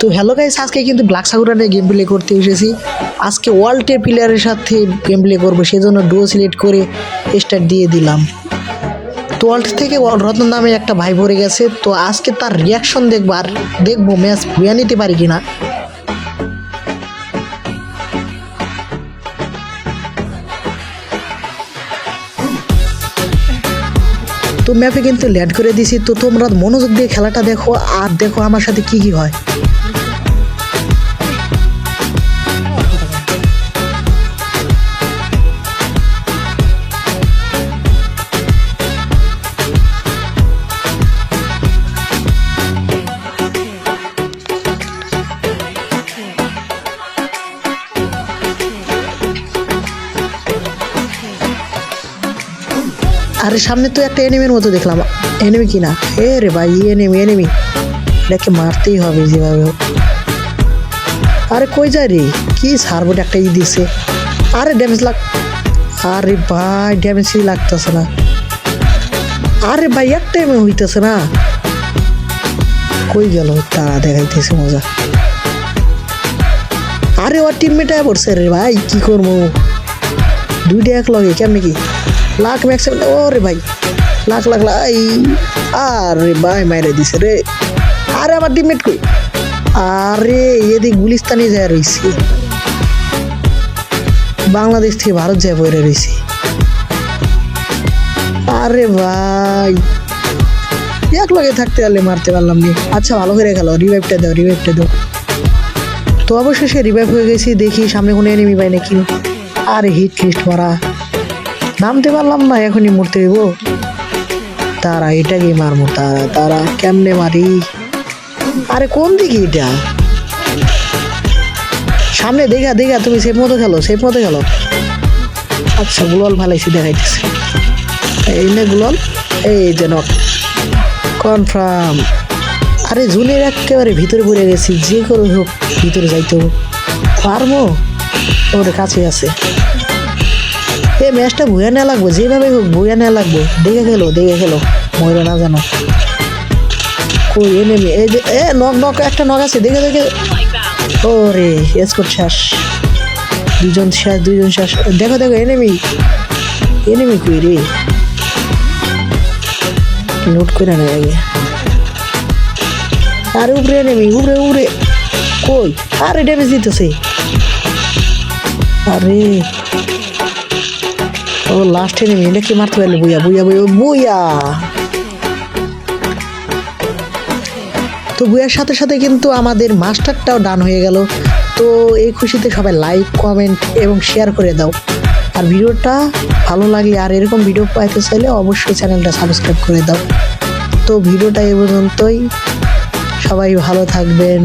তো hello guys, আজকে কিন্তু ব্ল্যাক সাকুরানে গেম প্লে করতে এসেছি। আজকে ওয়ার্ল্ডের প্লেয়ারের সাথে গেম প্লে করবো, সেজন্য ডুও সিলেক্ট করে স্টার্ট দিয়ে দিলাম। তো ওয়ার্ল্ড থেকে রত্ন নামে একটা ভাই পড়ে গেছে, তো আজকে তার রিয়াকশন দেখবো আর দেখবো ম্যাচ ভুয়া নিতে পারি কিনা। তো ম্যাপে কিন্তু ল্যান্ড করে দিছি, তো তোমরা মনোযোগ দিয়ে খেলাটা দেখো আর দেখো আমার সাথে কি কি হয়। আরে সামনে তো একটা এনিমির মতো দেখলাম, এনিমি কিনা? এ রে ভাই, এনিমি এটাকে মারতেই হবে যেভাবে হোক। আরে কই যায় রে? কি সার্ভোট একটা দিছে। আরে ড্যামেজ আরে ভাই ড্যামেজই লাগতেছে না। আরে ভাই একটা এমনি হইতেছে না। কই গেল? তারা দেখাইতেছে মজা। আরে ওর টিমমেট পড়ছে রে ভাই, কি করবো? দুইটা এক লগে কেমনি কি লাখ ম্যাক্স। ওরে ভাই লাখ আরে ভাই মাইরে দিছে রে। আরে আমার টিমমেট কই? আরে এদিকে গুলিস্তানি যায় রয়েছে, বাংলাদেশ থেকে ভারত যায় বইরে রয়েছে। আরে ভাই এক লগে থাকতে পারলে মারতে পারলাম নি। আচ্ছা ভালো করে গেল, রিভাইভটা দাও। তো অবশেষে রিভাইভ হয়ে গেছি, দেখি সামনে কোনো এনিমি পাই নাকি। আরে হিট লিস্ট মারা, নামতে পারলাম না, এখনই মরতে হইব। তারা এটাকে মারবো, তারা কেমনে মারি? আরে কোন দিকে এটা? সামনে দেখা তুমি সেফ মতো খেলো। আচ্ছা গুলাল ভালাইছি, দেখাইতেছে এই না গুলাল, এই যেন কনফার্ম। আরে জুনের একেবারে ভিতরে পড়ে গেছি, যে করে হোক ভিতরে যাইতে হোক। পারবো? ওর কাছে আছে। এই ম্যাচটা ভুয়া নেওয়া লাগবো, যেভাবে হোক ভুয়া নেওয়া লাগবো। দেখে খেলো ময়রা না জানো। কই এনিমি? এই যে নক একটা নক আছে, দেখে ওরে স্কোর শেষ। দুজন শেষ। দেখো এনিমি কই রে? নোট করে না আগে। আরে উপরে এনিমি, উপরে কই? আরে ড্যামেজ দিতেছে। আরে ও লাস্ট এনিমি, এটা কি মারতে পারলে? বুয়া। তো বুয়ার সাথে সাথে কিন্তু আমাদের মাস্টারটাও ডান হয়ে গেল। তো এই খুশিতে সবাই লাইক, কমেন্ট এবং শেয়ার করে দাও। আর ভিডিওটা ভালো লাগলে আর এরকম ভিডিও পাইতে চাইলে অবশ্যই চ্যানেলটা সাবস্ক্রাইব করে দাও। তো ভিডিওটা এই পর্যন্তই, সবাই ভালো থাকবেন।